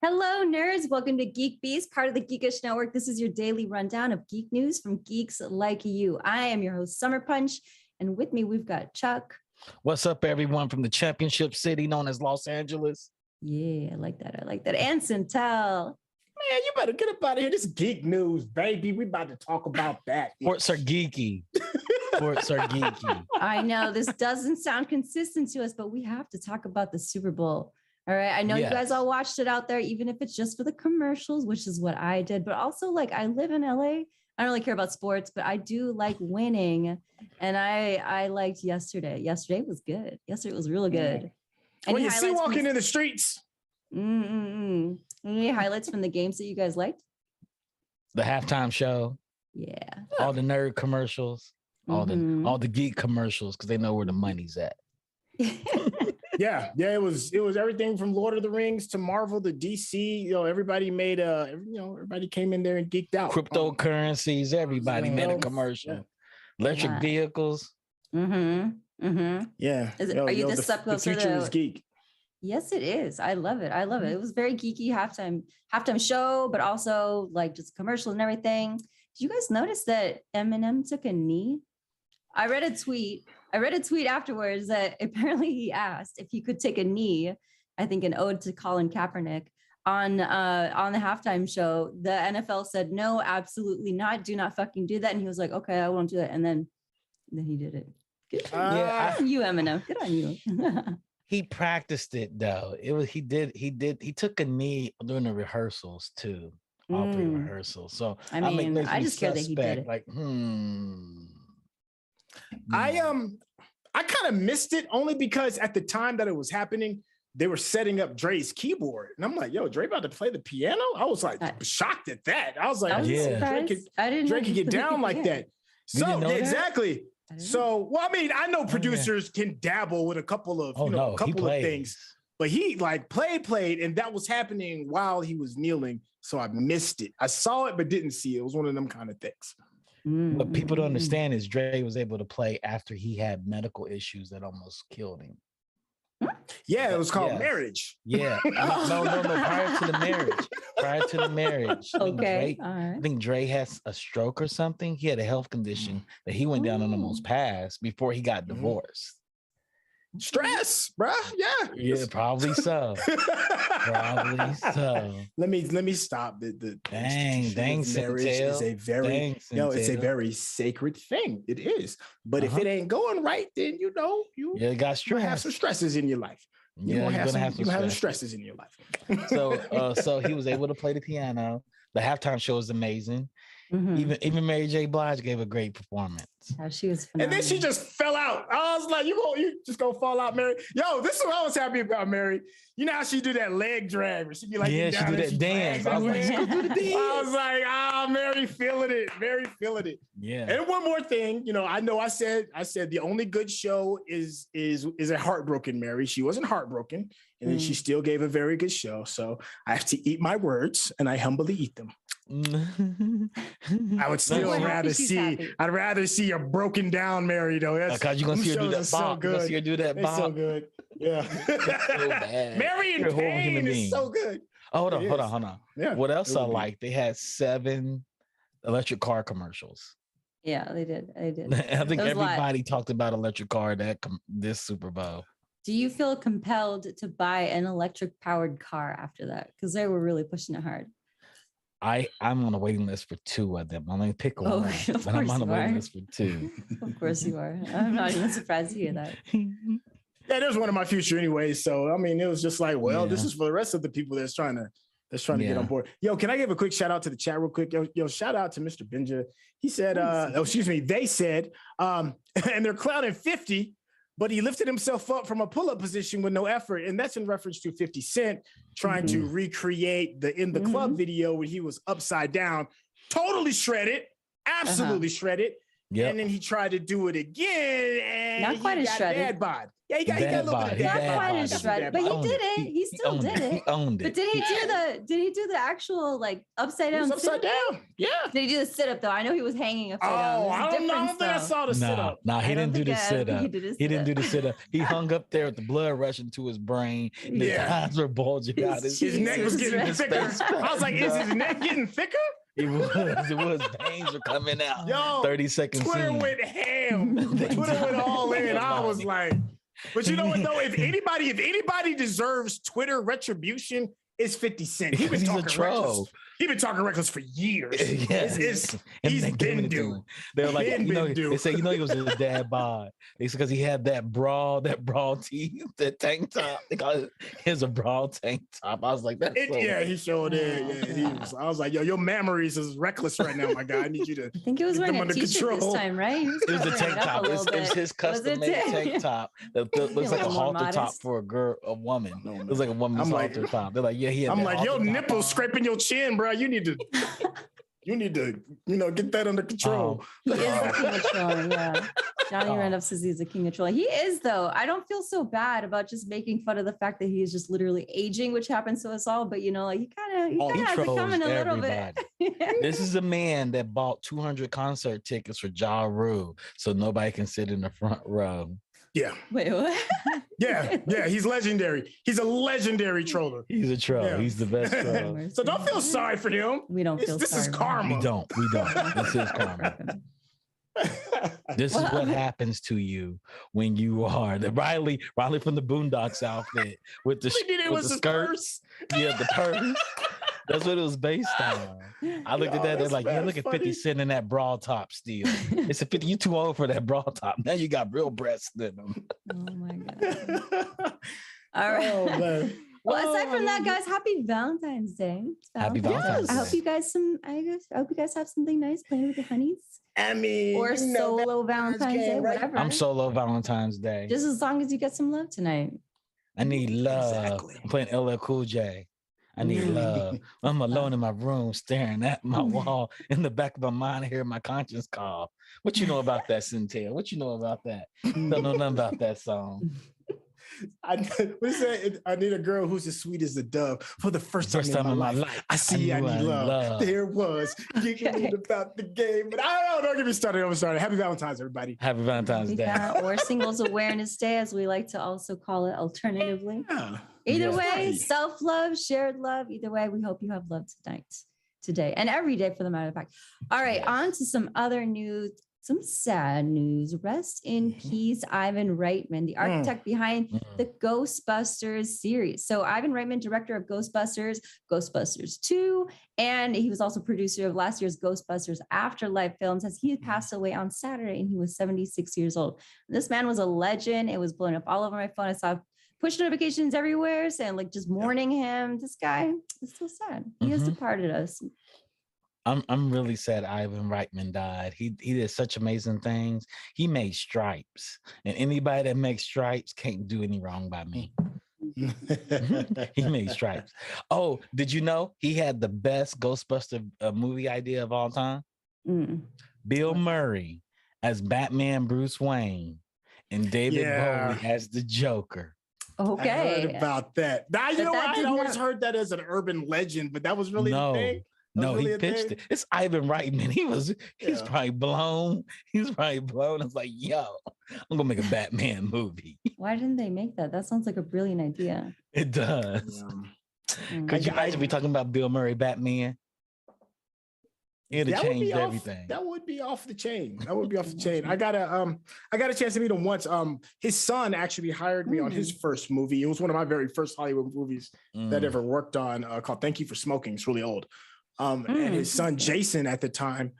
Hello, nerds. Welcome to GeekBeast, part of the Geekish Network. This is your daily rundown of geek news from geeks like you. I am your host, Summer Punch, and with me, we've got Chuck. What's up, everyone, from the championship city known as Los Angeles? Yeah, I like that. And Centel. Man, you better get up out of here. This is geek news, baby. We about to talk about that. Sports are geeky. Sports are geeky. I know this doesn't sound consistent to us, but we have to talk about the Super Bowl. All right. I know you guys all watched it out there, even if it's just for the commercials, which is what I did. But also, like, I live in LA. I don't really care about sports, but I do like winning. And I liked yesterday. Yesterday was good. Yesterday was really good. When you see walking in the streets. Any highlights from the games that you guys liked? The halftime show. Yeah. All the nerd commercials. All the geek commercials, because they know where the money's at. Yeah, it was everything from Lord of the Rings to Marvel to DC. You know, everybody made everybody came in there and geeked out. Cryptocurrencies, everybody made a commercial. Yeah. Electric vehicles. Yeah. Are you this up close to the future is geek? Yes, it is. I love it. It was very geeky halftime show, but also like just commercials and everything. Did you guys notice that Eminem took a knee? I read a tweet afterwards that apparently he asked if he could take a knee, I think an ode to Colin Kaepernick, on the halftime show. The NFL said, no, absolutely not. Do not fucking do that. And he was like, okay, I won't do that. And then he did it. Good on you, Eminem. Good on you. He practiced it though. He took a knee during the rehearsals too. All three rehearsals. So I just care that he did it. Like, I kind of missed it only because at the time that it was happening, they were setting up Dre's keyboard. And I'm like, yo, Dre about to play the piano? I was like shocked at that. I was like, Dre could get down like that. So exactly. So, well, I mean, I know producers can dabble with a couple of, of things, but he like played, and that was happening while he was kneeling. So I missed it. I saw it, but didn't see it. It was one of them kind of things. What people don't understand is Dre was able to play after he had medical issues that almost killed him. Yeah, it was called marriage. Yeah. No. Prior to the marriage. Okay. I think Dre has a stroke or something. He had a health condition that he went down and almost passed before he got divorced. Stress, bruh. Yeah, probably so. Let me stop. The dang marriage is a very it's a very sacred thing. It is. But if it ain't going right, then you got stress. You have some stresses in your life. You're gonna have some stresses in your life. So he was able to play the piano. The halftime show is amazing. Even Mary J. Blige gave a great performance. Oh, she was phenomenal. And then she just fell out. I was like, you just gonna fall out, Mary? Yo, this is what I was happy about, Mary. You know how she do that leg drag, where she be like, she do that dance. I was like, Mary feeling it. Mary feeling it. Yeah. And one more thing, I said the only good show is a heartbroken Mary. She wasn't heartbroken, and then she still gave a very good show. So I have to eat my words, and I humbly eat them. I would still rather see a broken down Mary though. Because you're gonna see her do that bop. You're gonna see her do that bop. So good. Yeah. So bad. Mary in pain is so good. Oh, hold on. Yeah. What else I like? They had 7 electric car commercials. Yeah, they did. I think everybody talked about electric car this Super Bowl. Do you feel compelled to buy an electric powered car after that? Because they were really pushing it hard. I'm on a waiting list for 2 of them. I'm gonna pick one, but I'm on a waiting list for 2. Of course you are. I'm not even surprised to hear that. Yeah, there's one in my future anyway. So I mean, it was just like, this is for the rest of the people that's trying to get on board. Yo, can I give a quick shout out to the chat real quick? Yo, shout out to Mr. Benja. He said, they said, and they're clowning 50. But he lifted himself up from a pull-up position with no effort. And that's in reference to 50 Cent trying to recreate the In the Club video where he was upside down, totally shredded, absolutely shredded. Yep. And then he tried to do it again and not quite as shredded. Dad bod. Yeah, he got a little bit of Not dad quite bod. as shredded, but he did it. He still did it. He owned it. But did he do the actual like upside down? Upside down. Yeah. Did he do the sit up though? I know he was hanging upside down. Oh, I don't know. I don't think I saw the sit up. No, he didn't do the sit up. He didn't do the sit up. He hung up there with the blood rushing to his brain. His eyes were bulging out. His neck was getting thicker. I was like, is his neck getting thicker? It was. Veins were coming out. Yo, 30 seconds. Twitter went ham. Twitter went all in. I was like, but you know what though? If anybody deserves Twitter retribution, it's 50 Cent. He's been talking reckless for years. He's been doing. They're like, they say, he was a dad bod. It's because he had that bra tee, that tank top. They call it his a bra tank top. I was like, he showed it. Yeah, I was like, yo, your memories is reckless right now, my guy. I need you to. I think he was wearing a t-shirt this time, right? It was a tank top. It was his custom-made tank top that looks like a halter top for a woman. It was like a woman's halter top. They're like, I'm like, your nipples scraping your chin, bro. You need to, get that under control. He is the king of trolling, yeah. Johnny Randolph says he's the king of trolling. He is, though. I don't feel so bad about just making fun of the fact that he is just literally aging, which happens to us all. But he kind of has it coming a little bit. This is a man that bought 200 concert tickets for Ja Rule, so nobody can sit in the front row. Yeah. Wait, what? Yeah. He's legendary. He's a legendary troller. He's a troll. Yeah. He's the best troll. So don't feel sorry for him. We don't feel this sorry. This is karma. We don't. This is karma. This is what happens to you when you are the Riley from the Boondocks outfit with the skirts. Yeah, the purse. That's what it was based on. I looked at that. They're like, look at 50 Cent in that bra top still. It's a 50. You too old for that bra top. Now you got real breasts in them. Oh my God. All right. Oh, man. Well, aside from that, guys, happy Valentine's Day. Happy Valentine's Day. I hope you guys have something nice playing with your honeys. Or solo Valentine's Day, whatever. I'm solo Valentine's Day. Just as long as you get some love tonight. I need love. Exactly. I'm playing LL Cool J. I need love. I'm alone in my room staring at my wall. In the back of my mind, I hear my conscience call. What you know about that, Centel? What you know about that? Don't know nothing about that song. I need a girl who's as sweet as a dove. For the first time in my life, I see I need love. There was geeking about the game. But don't get me started. I'm sorry. Happy Valentine's, everybody. Happy Valentine's Day. Or Singles Awareness Day, as we like to also call it alternatively. Yeah. Either way, self-love, shared love. Either way, we hope you have love today, and every day for the matter of fact. All right, on to some other news. Some sad news. Rest in peace, Ivan Reitman, the architect behind the Ghostbusters series. So Ivan Reitman, director of Ghostbusters, Ghostbusters 2, and he was also producer of last year's Ghostbusters Afterlife films, as he had passed away on Saturday, and he was 76 years old. This man was a legend. It was blowing up all over my phone. I saw push notifications everywhere saying just mourning him. This guy is so sad. He has departed us. I'm really sad Ivan Reitman died. He did such amazing things. He made stripes, and anybody that makes stripes can't do any wrong by me. He made stripes. Oh, did you know he had the best Ghostbuster movie idea of all time? Bill Murray as Batman Bruce Wayne and David Bowie as the Joker. Okay. I heard about that. I always heard that as an urban legend, but that was really the thing. No, he pitched it. It's Ivan Reitman. He's probably blown. He's probably blown. It's like, yo, I'm gonna make a Batman movie. Why didn't they make that? That sounds like a brilliant idea. It does. Could you imagine we talking about Bill Murray Batman? It'd have changed everything. That would be off the chain. I got a chance to meet him once. His son actually hired me on his first movie. It was one of my very first Hollywood movies that I ever worked on, called Thank You for Smoking. It's really old. And his son Jason at the time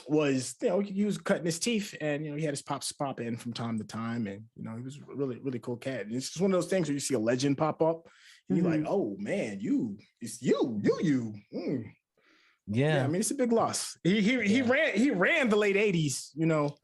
was, he was cutting his teeth, and he had his pops pop in from time to time, and he was a really, really cool cat. And it's just one of those things where you see a legend pop up, and you're like, oh man, it's you. Yeah, I mean, it's a big loss. He ran the late 80s.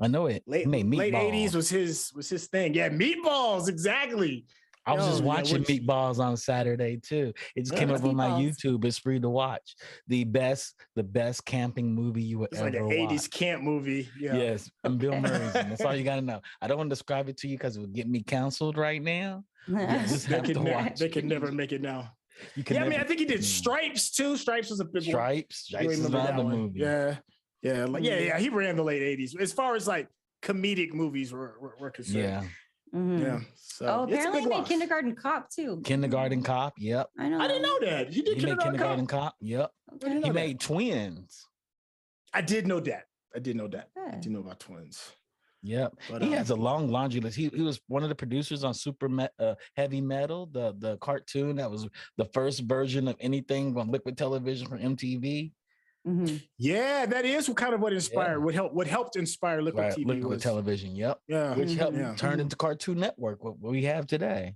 I know it. Late 80s was his thing. Yeah, Meatballs, exactly. I was just Oh, yeah, watching Meatballs on Saturday too. It just came up on my YouTube. It's free to watch. The best camping movie you would It's ever like an watch. 80s camp movie. Yeah. Yes, and Bill Murray's in. That's all you gotta know. I don't want to describe it to you because it would get me canceled right now. Yes, they could never make it now. I mean, I think he did Stripes too. Stripes was a big one. Stripes is another movie. Yeah. He ran the late 80s. As far as like comedic movies were concerned. Yeah. Mm-hmm. Yeah. So apparently he made Kindergarten Cop too. Kindergarten Cop. Yep. I didn't know that. He did Kindergarten Cop. Yep. Okay. He made Twins. I did know that. I did know about Twins. Yep. But, he has a long laundry list. He was one of the producers on Heavy Metal, the cartoon that was the first version of anything on liquid television for MTV. Mm-hmm. Yeah, that is kind of what inspired, what helped inspire liquid TV. Liquid television, yep. Yeah. Which helped turn into Cartoon Network, what we have today.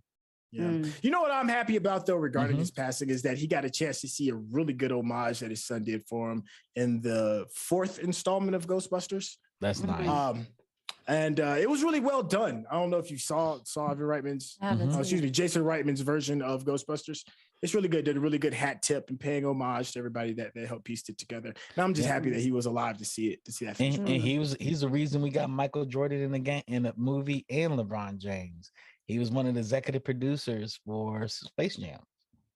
Yeah. You know what I'm happy about though regarding his passing is that he got a chance to see a really good homage that his son did for him in the 4th installment of Ghostbusters. That's nice. And it was really well done. I don't know if you saw Jason Reitman's version of Ghostbusters. It's really good. Did a really good hat tip and paying homage to everybody that helped piece it together. And I'm just happy that he was alive to see that. And he's the reason we got Michael Jordan in the movie and LeBron James. He was one of the executive producers for Space Jam.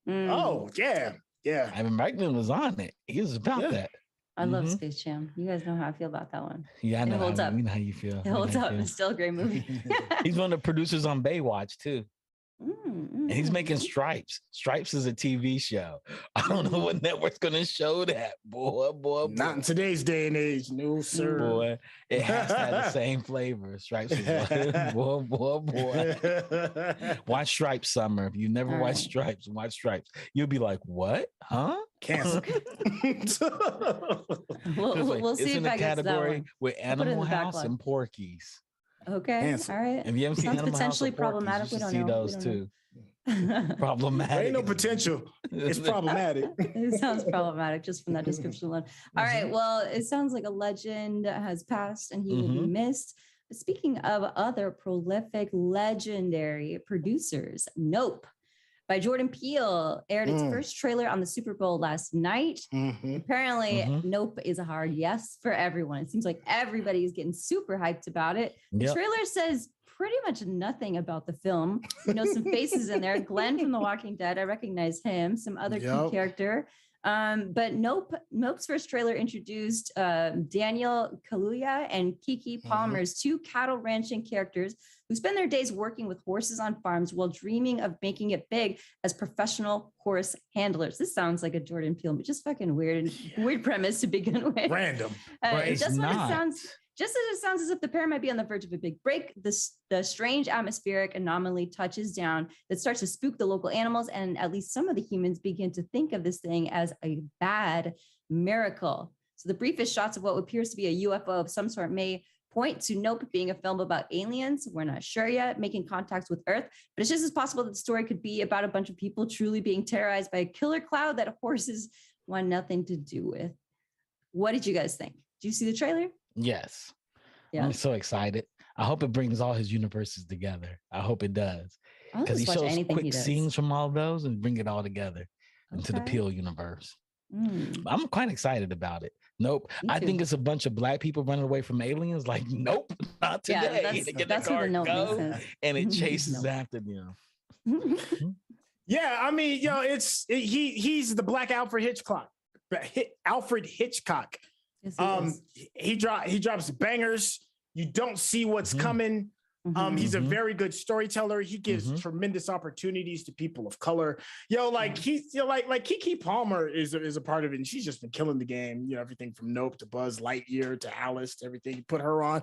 Oh yeah. Ivan Reitman was on it. He was about that. I love Space Jam. You guys know how I feel about that one. Yeah, I know. It holds up. We know how you feel. It holds up. It's still a great movie. He's one of the producers on Baywatch too. And he's making Stripes. Stripes is a TV show. I don't know what network's gonna show that. Boy. Not in today's day and age, no sir. Boy, it has to have the same flavor. Stripes is boy. Watch Stripes, Summer. If you never watch Stripes, watch Stripes. You'll be like, what? Huh? Cancel. We'll see if I get that one. With Animal House and Porky's. Okay. Cancel. All right. If you haven't seen Animal potentially House problematic. You should see those too. Problematic. There ain't no potential. It's problematic. It sounds problematic just from that description alone. All right. Well, it sounds like a legend has passed and he will be missed. Speaking of other prolific, legendary producers, Nope by Jordan Peele aired its first trailer on the Super Bowl last night. Apparently, Nope is a hard yes for everyone. It seems like everybody is getting super hyped about it. The trailer says pretty much nothing about the film. You know, some faces in there. Glenn from The Walking Dead, I recognize him. Some other key character. But Nope's first trailer introduced Daniel Kaluuya and Keke Palmer's two cattle ranching characters who spend their days working with horses on farms while dreaming of making it big as professional horse handlers. This sounds like a Jordan Peele, but just fucking weird premise to begin with. Random. It sounds as it sounds as if the pair might be on the verge of a big break. The strange atmospheric anomaly touches down that starts to spook the local animals, and at least some of the humans begin to think of this thing as a bad miracle. So the briefest shots of what appears to be a UFO of some sort may point to Nope being a film about aliens. We're not sure yet, making contacts with Earth, but it's just as possible that the story could be about a bunch of people truly being terrorized by a killer cloud that horses want nothing to do with. What did you guys think? Did you see the trailer? Yes. Yeah. I'm so excited. I hope it brings all his universes together. I hope it does. Because he shows quick scenes from all those and bring it all together into the Peele universe. I'm quite excited about it. Nope. I think it's a bunch of black people running away from aliens. Like, nope, not today. That's where the Nope makes sense. And it chases after them. Yeah, I mean, he's the black Alfred Hitchcock. Yes, he drops bangers. You don't see what's coming. He's a very good storyteller. He gives tremendous opportunities to people of color. Like Keke Palmer is a part of it, and she's just been killing the game. Everything from Nope to Buzz Lightyear to Alice, everything. You put her on.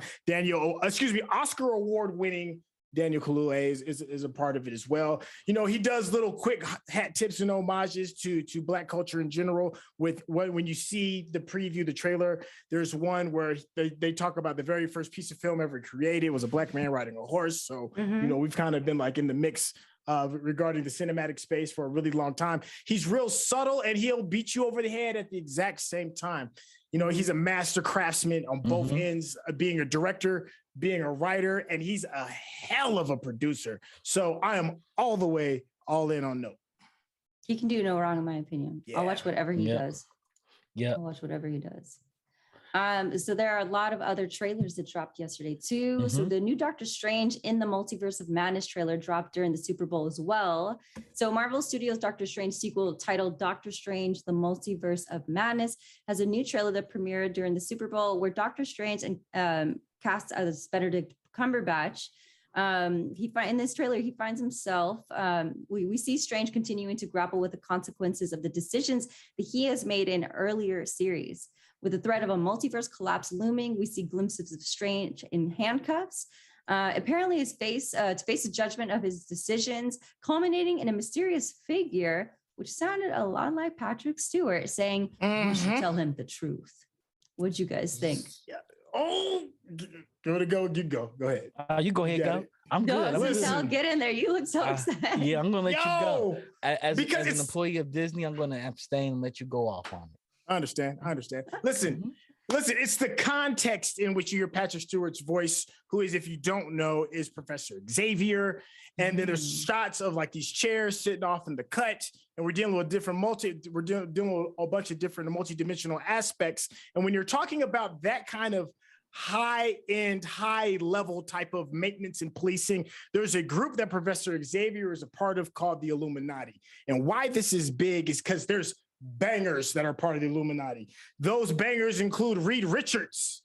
Oscar award-winning Daniel Kaluuya is a part of it as well. He does little quick hat tips and homages to Black culture in general. When you see the preview, the trailer, there's one where they talk about the very first piece of film ever created. It was a black man riding a horse. So, we've kind of been like in the mix regarding the cinematic space for a really long time. He's real subtle and he'll beat you over the head at the exact same time. You know, he's a master craftsman on both ends, being a director, being a writer, and he's a hell of a producer. So I am all the way all in on Nope. He can do no wrong, in my opinion. Yeah. I'll watch whatever he does. Yeah. I'll watch whatever he does. So there are a lot of other trailers that dropped yesterday too. So the new Doctor Strange in the Multiverse of Madness trailer dropped during the Super Bowl as well. So Marvel Studios' Doctor Strange sequel titled Doctor Strange, the Multiverse of Madness has a new trailer that premiered during the Super Bowl where Doctor Strange and cast as Benedict Cumberbatch. In this trailer, he finds himself, we see Strange continuing to grapple with the consequences of the decisions that he has made in earlier series. With the threat of a multiverse collapse looming, we see glimpses of Strange in handcuffs. Apparently to face the judgment of his decisions, culminating in a mysterious figure, which sounded a lot like Patrick Stewart saying, "We should tell him the truth." What'd you guys think? Yeah. Oh, go. Go ahead. You go ahead, go. I'm good. I'll get in there. You look so upset. Yeah, I'm gonna let you go. As an it's employee of Disney, I'm gonna abstain and let you go off on it. I understand. Listen, it's the context in which you hear Patrick Stewart's voice, who is, if you don't know, is Professor Xavier. And then there's shots of like these chairs sitting off in the cut, and we're dealing with dealing with a bunch of different multidimensional aspects. And when you're talking about that kind of high-end, high-level type of maintenance and policing, there's a group that Professor Xavier is a part of called the Illuminati. And why this is big is because there's bangers that are part of the Illuminati. Those bangers include Reed Richards,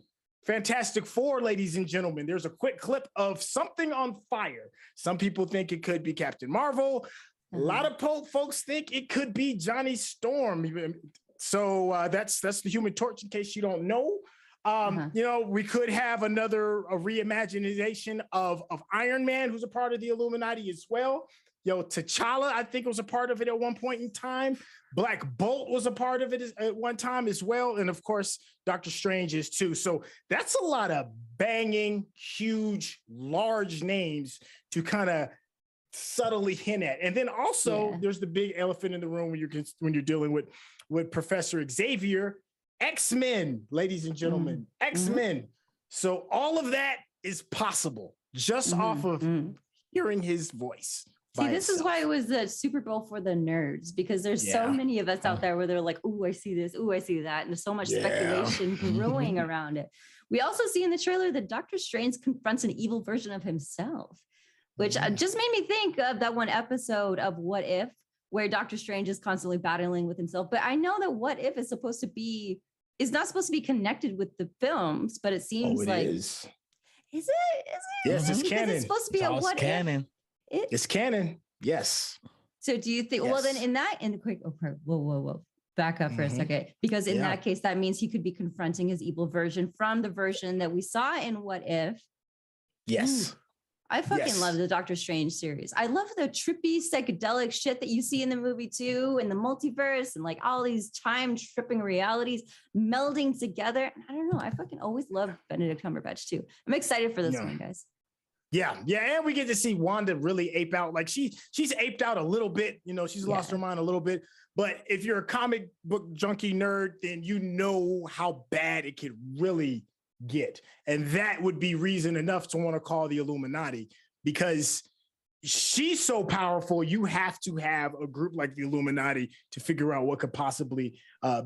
Fantastic Four, ladies and gentlemen. There's a quick clip of something on fire. Some people think it could be Captain Marvel. A lot of folks think it could be Johnny Storm. So that's the Human Torch, in case you don't know. You know, we could have a reimagination of Iron Man, who's a part of the Illuminati as well. T'Challa, I think, was a part of it at one point in time. Black Bolt was a part of it at one time as well. And of course, Doctor Strange is too. So that's a lot of banging, huge, large names to kind of subtly hint at. And then also there's the big elephant in the room when you're dealing with Professor Xavier. X-Men, ladies and gentlemen, X-Men. So all of that is possible just off of hearing his voice. See, this is why it was the Super Bowl for the nerds, because there's so many of us out there where they're like, "Ooh, I see this. Ooh, I see that." And there's so much speculation brewing around it. We also see in the trailer that Doctor Strange confronts an evil version of himself, which just made me think of that one episode of What If, where Doctor Strange is constantly battling with himself. But I know that What If is not supposed to be connected with the films, but it seems like is. Is it? Yes, it's because canon. It's supposed to be a What canon. If. It's canon. Yes. So do you think, well, then whoa, back up for a second, because in that case, that means he could be confronting his evil version from the version that we saw in What If. Yes. Ooh, I fucking love the Doctor Strange series. I love the trippy psychedelic shit that you see in the movie too, and the multiverse and like all these time tripping realities melding together. I don't know. I fucking always love Benedict Cumberbatch too. I'm excited for this one, guys. Yeah, and we get to see Wanda really ape out. Like she's aped out a little bit, she's lost her mind a little bit. But if you're a comic book junkie nerd, then you know how bad it could really get. And that would be reason enough to want to call the Illuminati, because she's so powerful. You have to have a group like the Illuminati to figure out what could possibly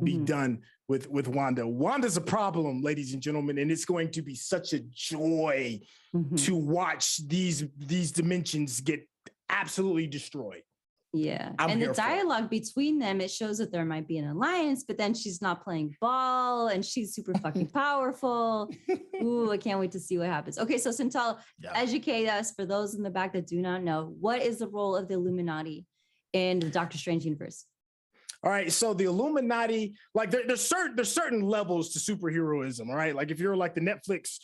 be done with Wanda. Wanda's a problem, ladies and gentlemen, and it's going to be such a joy to watch these dimensions get absolutely destroyed. Yeah. And the dialogue between them, it shows that there might be an alliance, but then she's not playing ball and she's super fucking powerful. Ooh, I can't wait to see what happens. Okay, so Santal, educate us, for those in the back that do not know, what is the role of the Illuminati in the Doctor Strange universe? All right, so the Illuminati, like there's certain levels to superheroism, all right? Like if you're like the Netflix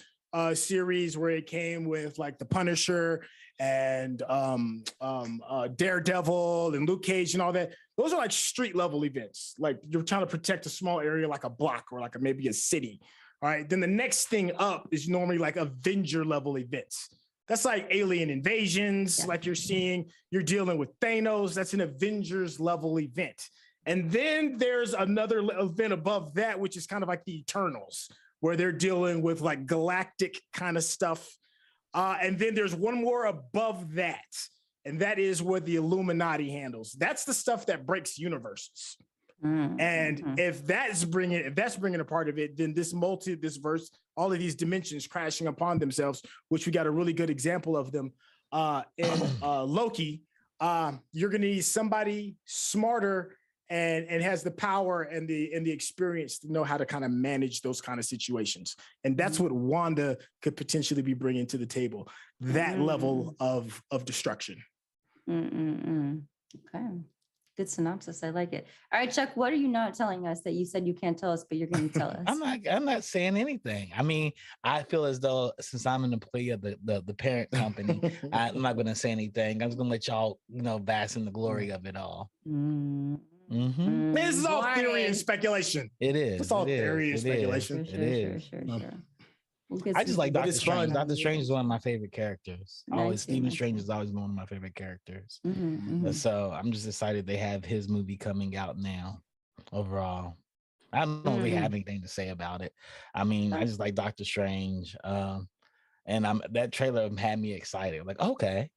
series where it came with like the Punisher and Daredevil and Luke Cage and all that, those are like street level events. Like you're trying to protect a small area like a block or like maybe a city. All right, then the next thing up is normally like Avenger level events. That's like alien invasions, like you're seeing. You're dealing with Thanos. That's an Avengers level event. And then there's another event above that, which is kind of like the Eternals, where they're dealing with like galactic kind of stuff. And then there's one more above that. And that is what the Illuminati handles. That's the stuff that breaks universes. And if that's bringing a part of it, then this verse, all of these dimensions crashing upon themselves, which we got a really good example of them in Loki. You're going to need somebody smarter and has the power and the experience to know how to kind of manage those kind of situations. And that's what Wanda could potentially be bringing to the table. That level of destruction. Okay. Good synopsis. I like it. All right, Chuck, what are you not telling us that you said you can't tell us, but you're going to tell us? I'm not saying anything. I mean, I feel as though since I'm an employee of the parent company, I'm not going to say anything. I'm just going to let y'all, bask in the glory of it all. This is all theory and speculation. It is. It's all theory and speculation. Sure. I just like Doctor Strange. Doctor Strange is one of my favorite characters. Stephen Strange has always been one of my favorite characters. So I'm just excited they have his movie coming out now. Overall, I don't really have anything to say about it. I mean, I just like Doctor Strange, and that trailer had me excited. Like, okay,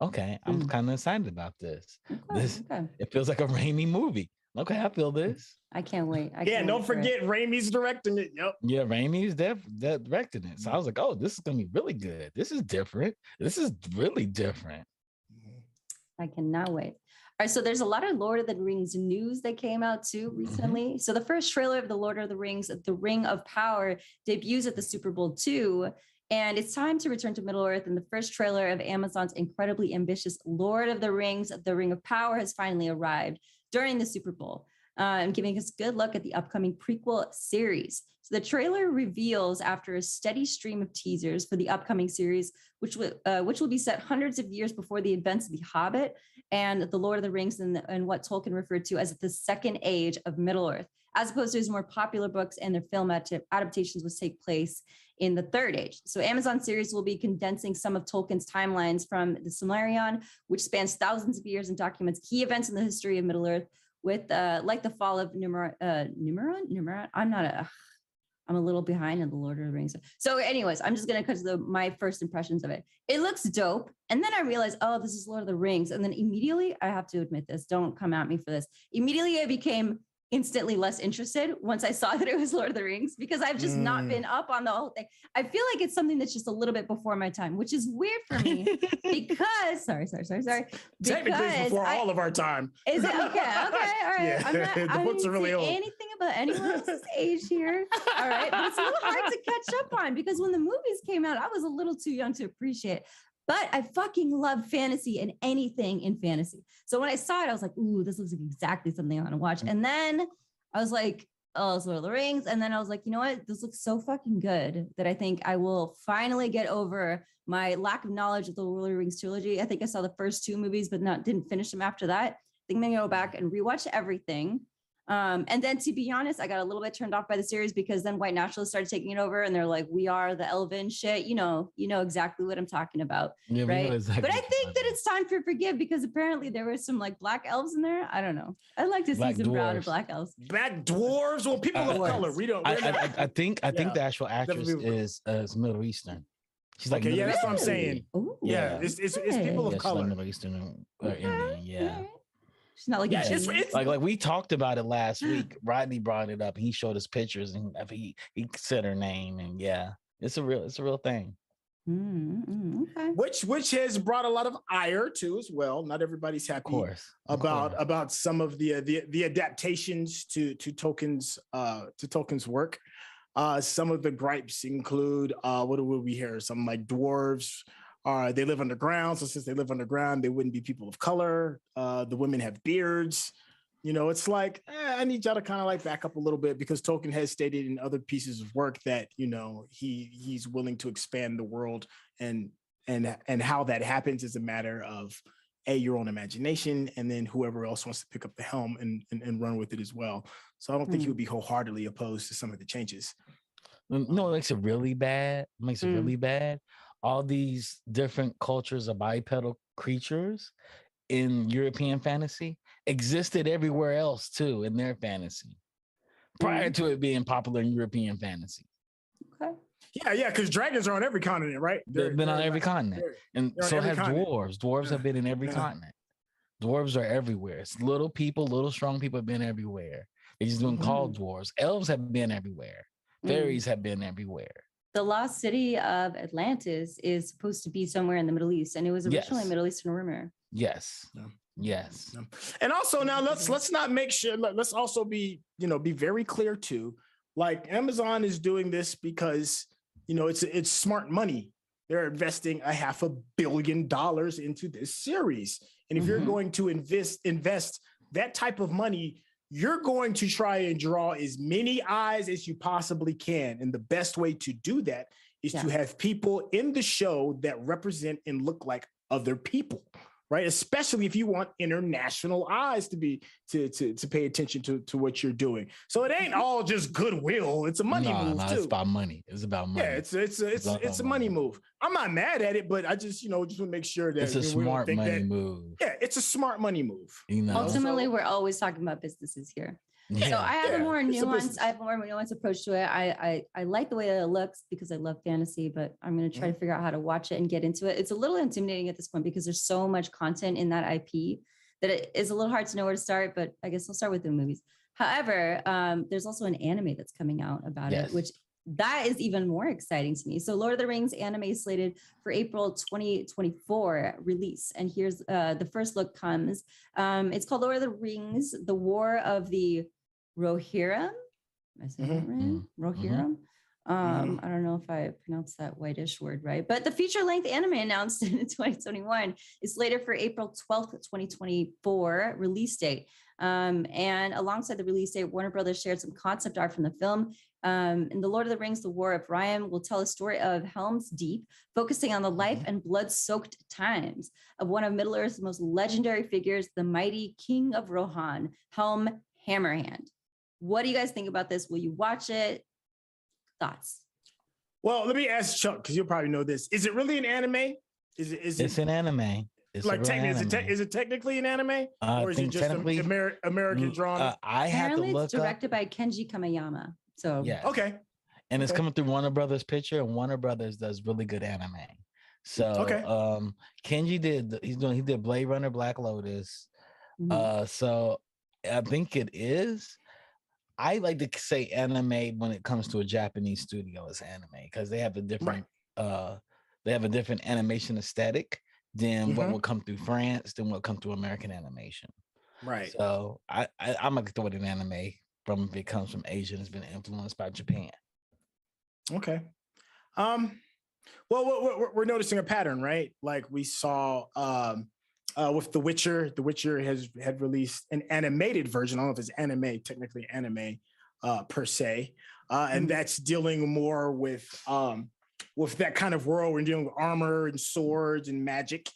I'm kind of excited about this. It feels like a Raimi movie. Okay, I feel this. I can't wait. Don't forget Raimi's directing it. Yep. Yeah, Raimi's directing it. So I was like, oh, this is gonna be really good. This is different. This is really different. I cannot wait. All right, so there's a lot of Lord of the Rings news that came out too recently. So the first trailer of the Lord of the Rings, The Ring of Power, debuts at the Super Bowl 2. And it's time to return to Middle-earth. And the first trailer of Amazon's incredibly ambitious Lord of the Rings, The Ring of Power, has finally arrived during the Super Bowl, and giving us a good look at the upcoming prequel series. So the trailer reveals, after a steady stream of teasers for the upcoming series, which will be set hundreds of years before the events of The Hobbit and The Lord of the Rings, and what Tolkien referred to as the Second Age of Middle-earth, as opposed to his more popular books and their film adaptations, which take place in the Third Age. So Amazon series will be condensing some of Tolkien's timelines from the Silmarillion, which spans thousands of years and documents key events in the history of Middle-earth, with like the fall of Numeron. I'm a little behind in the Lord of the Rings. So anyways, I'm just going to cut to my first impressions of it. It looks dope. And then I realized, oh, this is Lord of the Rings. And then immediately, I have to admit this, don't come at me for this. Immediately I became instantly less interested once I saw that it was Lord of the Rings, because I've just not been up on the whole thing. I feel like it's something that's just a little bit before my time, which is weird for me because sorry. Technically it's before all of our time. Is it okay? All right. Yeah, the books are really old. Anything about anyone else's age here. All right. But it's a little hard to catch up on because when the movies came out, I was a little too young to appreciate it. But I fucking love fantasy and anything in fantasy. So when I saw it, I was like, ooh, this looks like exactly something I want to watch. And then I was like, oh, it's Lord of the Rings. And then I was like, you know what? This looks so fucking good that I think I will finally get over my lack of knowledge of the Lord of the Rings trilogy. I think I saw the first 2 movies, but didn't finish them after that. I think I'm going to go back and rewatch everything. And then, to be honest, I got a little bit turned off by the series because then white nationalists started taking it over, and they're like, "We are the Elven shit." You know exactly what I'm talking about, yeah, right? Exactly, but I think that it's time for Forgive because apparently there were some like black elves in there. I don't know. I'd like to see some brown or black elves. Black dwarves, well, people of color. We don't. I think the actual actress is Middle Eastern. She's like, okay, yeah, that's what I'm saying. Ooh, yeah, it's people of color. Like Middle Eastern or Indian, yeah. She's not like it's like we talked about it last week. Rodney brought it up. He showed us pictures and he said her name, and yeah, it's a real thing. Okay. Which has brought a lot of ire too as well. Not everybody's happy about some of the adaptations to Tolkien's work. Some of the gripes include what do we hear? Some like dwarves. They live underground, so since they live underground, they wouldn't be people of color. The women have beards. It's like I need y'all to kind of like back up a little bit because Tolkien has stated in other pieces of work that he's willing to expand the world, and how that happens is a matter of your own imagination, and then whoever else wants to pick up the helm and run with it as well. So I don't think he would be wholeheartedly opposed to some of the changes. No, it makes it really bad. All these different cultures of bipedal creatures in European fantasy existed everywhere else too in their fantasy prior to it being popular in European fantasy. Okay. Yeah, because dragons are on every continent, right? They've been on every continent. And so has dwarves. Dwarves have been in every continent. Dwarves are everywhere. It's little people, little strong people have been everywhere. They just been called dwarves. Elves have been everywhere. Fairies have been everywhere. The lost city of Atlantis is supposed to be somewhere in the Middle East, and it was originally a Middle Eastern rumor. Yes. Yes. And also now let's not make sure. Let's also be very clear too. Like Amazon is doing this because it's smart money. They're investing $500 million into this series, and if you're going to invest that type of money, you're going to try and draw as many eyes as you possibly can. And the best way to do that is to have people in the show that represent and look like other people, right? Especially if you want international eyes to pay attention to what you're doing. So it ain't all just goodwill. It's a money move too. It's about money. It's about money. Yeah, it's a money move. I'm not mad at it, but I just want to make sure that it's a smart money move. Yeah, it's a smart money move. Ultimately, we're always talking about businesses here. Yeah. So I have a more nuanced approach to it. I like the way that it looks because I love fantasy, but I'm going to try to figure out how to watch it and get into it. It's a little intimidating at this point because there's so much content in that IP that it is a little hard to know where to start, but I guess I'll start with the movies. However, there's also an anime that's coming out about it, which that is even more exciting to me. So Lord of the Rings anime is slated for April 2024 release. And here's the first look comes. It's called Lord of the Rings, The War of the Rohirrim. Am I saying that right? Rohirrim? I don't know if I pronounced that whitish word right, but the feature-length anime announced in 2021 is slated for April 12th, 2024 release date. And alongside the release date, Warner Brothers shared some concept art from the film. In The Lord of the Rings, The War of Rohirrim will tell a story of Helm's Deep, focusing on the life and blood-soaked times of one of Middle-earth's most legendary figures, the mighty King of Rohan, Helm Hammerhand. What do you guys think about this? Will you watch it? Thoughts? Well, let me ask Chuck, because you'll probably know this. Is it really an anime? It's an anime. It's like is it technically an anime, or is it just American drawn? I have to look. It's directed by Kenji Kamiyama. So okay, and it's coming through Warner Brothers Picture, and Warner Brothers does really good anime. So Kenji he did Blade Runner, Black Lotus. So I think it is. I like to say anime when it comes to a Japanese studio is anime because they have a different animation aesthetic than what would come through France, than what come through American animation. Right. So I'm gonna throw it in anime from if it comes from Asia and has been influenced by Japan. Okay. Well, we're noticing a pattern, right? Like we saw with The Witcher. The Witcher had released an animated version. I don't know if it's technically anime per se, and that's dealing more with that kind of world. We're dealing with armor and swords and magic.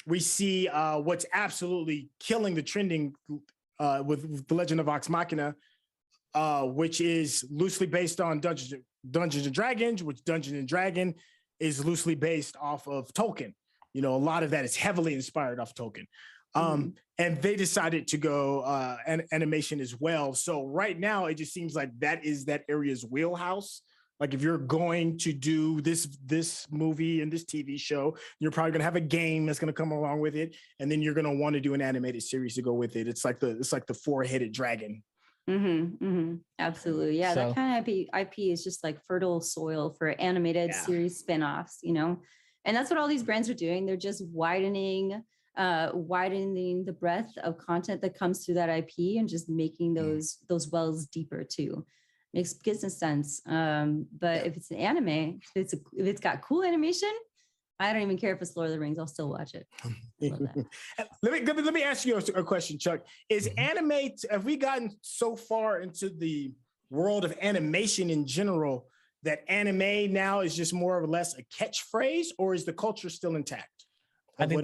We see what's absolutely killing the trending with The Legend of Vox Machina, which is loosely based on Dungeons and Dragons, which Dungeons and Dragon is loosely based off of Tolkien. A lot of that is heavily inspired off Tolkien. And they decided to go animation as well. So right now, it just seems like that is that area's wheelhouse. Like if you're going to do this movie and this TV show, you're probably going to have a game that's going to come along with it. And then you're going to want to do an animated series to go with it. It's like the four-headed dragon. Absolutely. Yeah. So, that kind of IP is just like fertile soil for animated series spinoffs, and that's what all these brands are doing. They're just widening the breadth of content that comes through that IP and just making those wells deeper too. Makes business sense. But if it's an anime, if it's got cool animation, I don't even care if it's Lord of the Rings. I'll still watch it. Let me ask you a question, Chuck. Is anime? Have we gotten so far into the world of animation in general that anime now is just more or less a catchphrase, or is the culture still intact? I think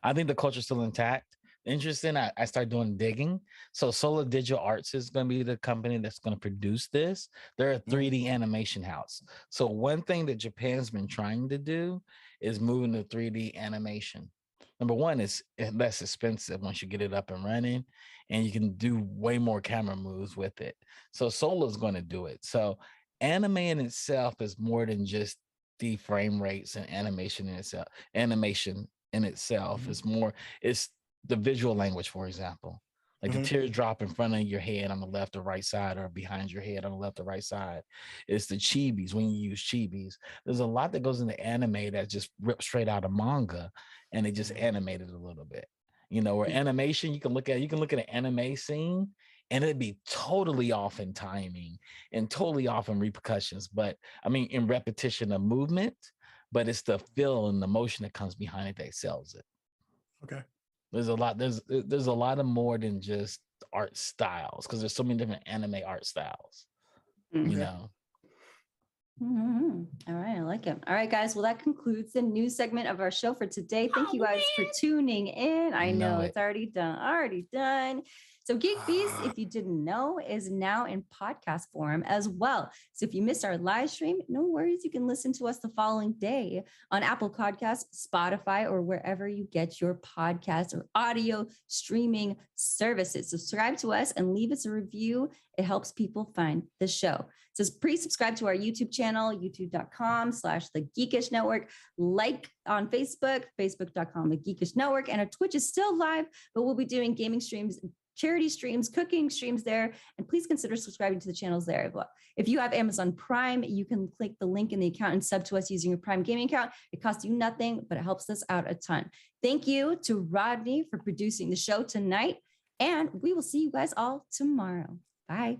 I think the culture is still intact. Interesting. I started doing digging. So Solar Digital Arts is going to be the company that's going to produce this. They're a 3D animation house. So one thing that Japan's been trying to do is moving to 3D animation. Number one, it's less expensive once you get it up and running, and you can do way more camera moves with it. So Solar's going to do it. So anime in itself is more than just the frame rates and animation in itself. Animation in itself is more, it's the visual language, for example. Like the teardrop in front of your head on the left or right side, or behind your head on the left or right side. It's the chibis when you use chibis. There's a lot that goes into anime that just ripped straight out of manga, and they just animated a little bit. You know, where animation, you can look at an anime scene and it'd be totally off in timing and totally off in repercussions. But I mean, in repetition of movement, but it's the feel and the motion that comes behind it that sells it. Okay. There's a lot of more than just art styles, because there's so many different anime art styles, you know. All right, I like it. All right, guys. Well, that concludes the news segment of our show for today. Thank you guys for tuning in. I know it's already done. So GeekBeast, if you didn't know, is now in podcast form as well. So if you missed our live stream, no worries. You can listen to us the following day on Apple Podcasts, Spotify, or wherever you get your podcasts or audio streaming services. Subscribe to us and leave us a review. It helps people find the show. So please subscribe to our YouTube channel, youtube.com/The Geekish Network. Like on Facebook, facebook.com, The Geekish Network. And our Twitch is still live, but we'll be doing gaming streams, charity streams, cooking streams there. And please consider subscribing to the channels there as well. If you have Amazon Prime, you can click the link in the account and sub to us using your Prime gaming account. It costs you nothing, but it helps us out a ton. Thank you to Rodney for producing the show tonight. And we will see you guys all tomorrow. Bye.